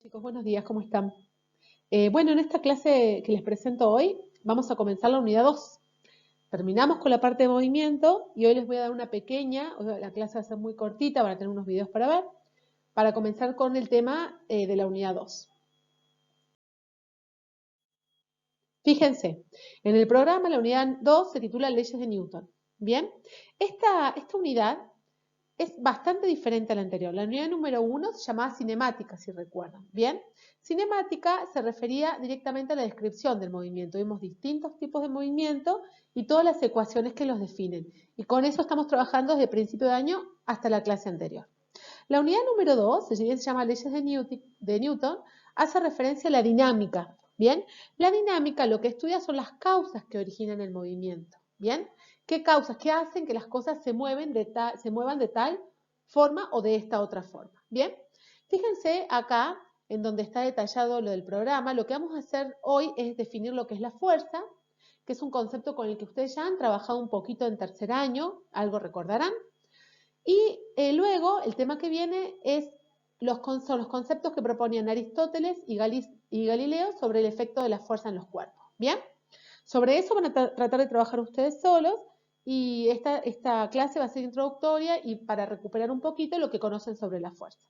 Chicos, buenos días, ¿cómo están? Bueno, en esta clase que les presento hoy, vamos a comenzar la unidad 2. Terminamos con la parte de movimiento y hoy les voy a dar una pequeña, la clase va a ser muy cortita, van a tener unos videos para ver, para comenzar con el tema de la unidad 2. Fíjense, en el programa la unidad 2 se titula Leyes de Newton. Bien, esta unidad es bastante diferente a la anterior. La unidad número 1 se llamaba cinemática, si recuerdan. Bien, cinemática se refería directamente a la descripción del movimiento. Vimos distintos tipos de movimiento y todas las ecuaciones que los definen. Y con eso estamos trabajando desde el principio de año hasta la clase anterior. La unidad número 2, si bien se llama Leyes de Newton, hace referencia a la dinámica. Bien, la dinámica lo que estudia son las causas que originan el movimiento. Bien, ¿qué causas? ¿Qué hacen que las cosas se muevan de tal forma o de esta otra forma? Bien, fíjense acá en donde está detallado lo del programa. Lo que vamos a hacer hoy es definir lo que es la fuerza, que es un concepto con el que ustedes ya han trabajado un poquito en tercer año, algo recordarán. Y luego el tema que viene son los conceptos que proponían Aristóteles y Galileo sobre el efecto de la fuerza en los cuerpos. ¿Bien? Sobre eso van a tratar de trabajar ustedes solos y esta clase va a ser introductoria y para recuperar un poquito lo que conocen sobre la fuerza.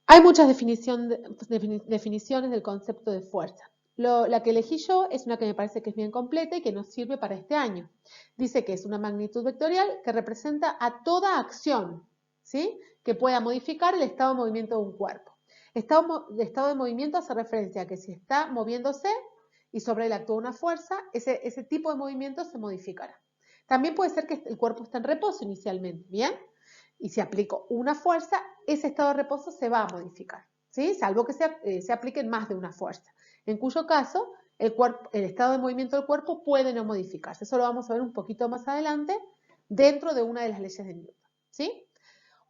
Hay muchas definiciones del concepto de fuerza. La que elegí yo es una que me parece que es bien completa y que nos sirve para este año. Dice que es una magnitud vectorial que representa a toda acción, ¿sí?, que pueda modificar el estado de movimiento de un cuerpo. Estado de movimiento hace referencia a que si está moviéndose y sobre él actúa una fuerza, ese tipo de movimiento se modificará. También puede ser que el cuerpo esté en reposo inicialmente, ¿bien? Y si aplico una fuerza, ese estado de reposo se va a modificar, ¿sí?, salvo que se apliquen más de una fuerza, en cuyo caso el estado de movimiento del cuerpo puede no modificarse. Eso lo vamos a ver un poquito más adelante dentro de una de las leyes de Newton, ¿sí?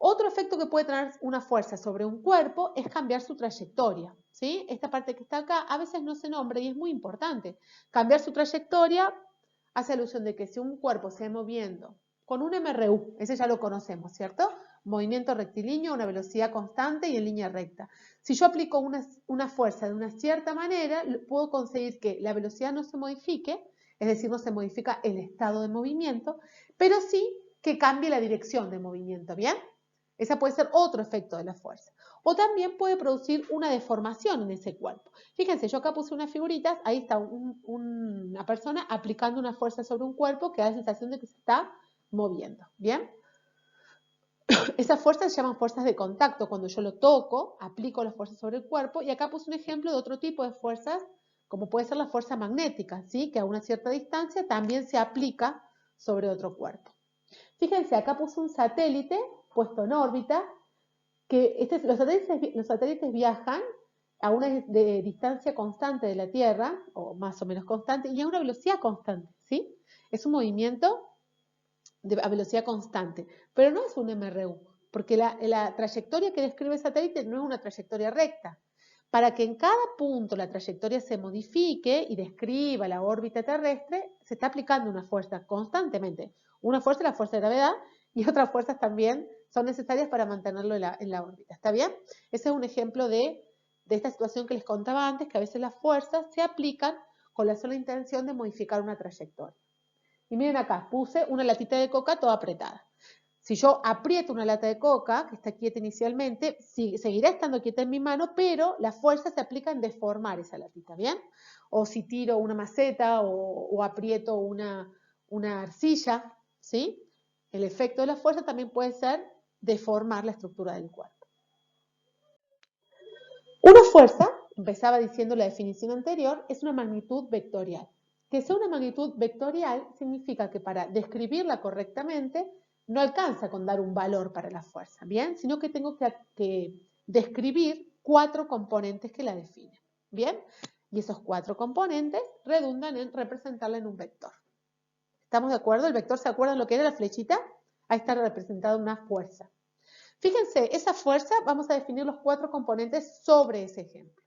Otro efecto que puede tener una fuerza sobre un cuerpo es cambiar su trayectoria, ¿sí? Esta parte que está acá a veces no se nombra y es muy importante. Cambiar su trayectoria hace alusión de que si un cuerpo se va moviendo con un MRU, ese ya lo conocemos, ¿cierto? Movimiento rectilíneo a una velocidad constante y en línea recta. Si yo aplico una fuerza de una cierta manera, puedo conseguir que la velocidad no se modifique, es decir, no se modifica el estado de movimiento, pero sí que cambie la dirección de movimiento, ¿bien? Ese puede ser otro efecto de la fuerza. O también puede producir una deformación en ese cuerpo. Fíjense, yo acá puse unas figuritas, ahí está una persona aplicando una fuerza sobre un cuerpo que da la sensación de que se está moviendo, ¿bien? Esas fuerzas se llaman fuerzas de contacto. Cuando yo lo toco, aplico las fuerzas sobre el cuerpo y acá puse un ejemplo de otro tipo de fuerzas, como puede ser la fuerza magnética, ¿sí?, que a una cierta distancia también se aplica sobre otro cuerpo. Fíjense, acá puse un satélite puesto en órbita, que los satélites viajan a una distancia constante de la Tierra, o más o menos constante, y a una velocidad constante, ¿sí? Es un movimiento a velocidad constante, pero no es un MRU, porque la trayectoria que describe el satélite no es una trayectoria recta. Para que en cada punto la trayectoria se modifique y describa la órbita terrestre, se está aplicando una fuerza constantemente. Una fuerza es la fuerza de gravedad y otras fuerzas también son necesarias para mantenerlo en la órbita. ¿Está bien? Ese es un ejemplo de esta situación que les contaba antes, que a veces las fuerzas se aplican con la sola intención de modificar una trayectoria. Y miren acá, puse una latita de coca toda apretada. Si yo aprieto una lata de coca, que está quieta inicialmente, seguirá estando quieta en mi mano, pero la fuerza se aplica en deformar esa latita, ¿bien? O si tiro una maceta o aprieto una arcilla, ¿sí? El efecto de la fuerza también puede ser deformar la estructura del cuerpo. Una fuerza, empezaba diciendo la definición anterior, es una magnitud vectorial. Que sea una magnitud vectorial significa que para describirla correctamente no alcanza con dar un valor para la fuerza, ¿bien? Sino que tengo que describir 4 componentes que la definen, ¿bien? Y esos 4 componentes redundan en representarla en un vector. ¿Estamos de acuerdo? ¿El vector se acuerdan lo que era la flechita? Ahí está representada una fuerza. Fíjense, esa fuerza vamos a definir los 4 componentes sobre ese ejemplo.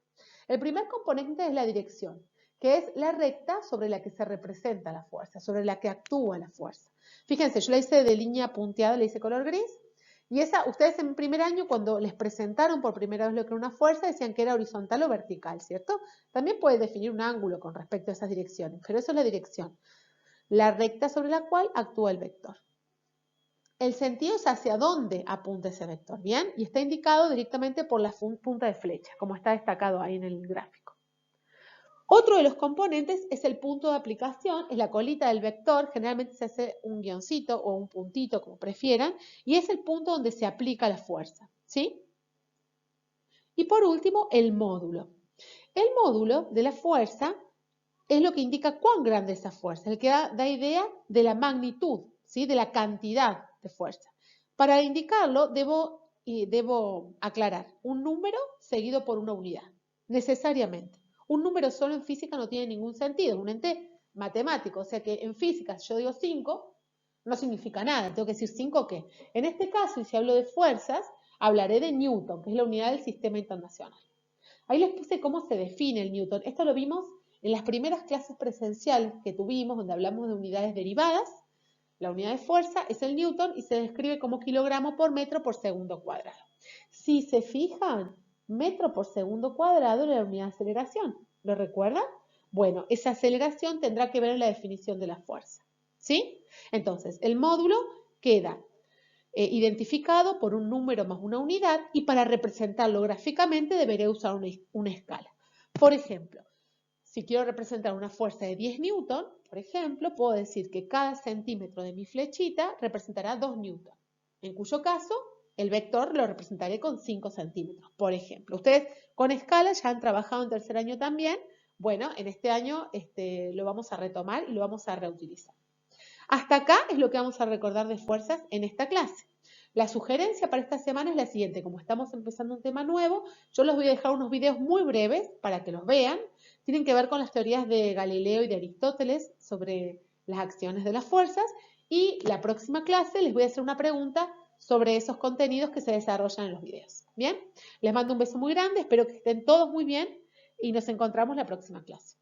El primer componente es la dirección, que es la recta sobre la que se representa la fuerza, sobre la que actúa la fuerza. Fíjense, yo la hice de línea punteada, le hice color gris, Y ustedes en primer año, cuando les presentaron por primera vez lo que era una fuerza, decían que era horizontal o vertical, ¿cierto? También puede definir un ángulo con respecto a esas direcciones, pero eso es la dirección, la recta sobre la cual actúa el vector. El sentido es hacia dónde apunta ese vector, ¿bien? Y está indicado directamente por la punta de flecha, como está destacado ahí en el gráfico. Otro de los componentes es el punto de aplicación, es la colita del vector, generalmente se hace un guioncito o un puntito, como prefieran, y es el punto donde se aplica la fuerza, ¿sí? Y por último, el módulo. El módulo de la fuerza es lo que indica cuán grande es esa fuerza, el que da idea de la magnitud, ¿sí? De la cantidad de fuerza. Para indicarlo, debo aclarar un número seguido por una unidad, necesariamente. Un número solo en física no tiene ningún sentido, es un ente matemático, o sea que en física si yo digo 5, no significa nada, tengo que decir 5 ¿qué? En este caso, y si hablo de fuerzas, hablaré de Newton, que es la unidad del sistema internacional. Ahí les puse cómo se define el Newton. Esto lo vimos en las primeras clases presenciales que tuvimos, donde hablamos de unidades derivadas. La unidad de fuerza es el Newton y se describe como kilogramo por metro por segundo cuadrado. Si se fijan, metro por segundo cuadrado es la unidad de aceleración. ¿Lo recuerdan? Bueno, esa aceleración tendrá que ver en la definición de la fuerza. ¿Sí? Entonces, el módulo queda identificado por un número más una unidad y para representarlo gráficamente deberé usar una escala. Por ejemplo, si quiero representar una fuerza de 10 newton, por ejemplo, puedo decir que cada centímetro de mi flechita representará 2 newton, en cuyo caso el vector lo representaré con 5 centímetros, por ejemplo. Ustedes con escalas ya han trabajado en tercer año también. Bueno, en este año lo vamos a retomar y lo vamos a reutilizar. Hasta acá es lo que vamos a recordar de fuerzas en esta clase. La sugerencia para esta semana es la siguiente. Como estamos empezando un tema nuevo, yo les voy a dejar unos videos muy breves para que los vean. Tienen que ver con las teorías de Galileo y de Aristóteles sobre las acciones de las fuerzas. Y la próxima clase les voy a hacer una pregunta sobre esos contenidos que se desarrollan en los videos. Bien, les mando un beso muy grande, espero que estén todos muy bien y nos encontramos la próxima clase.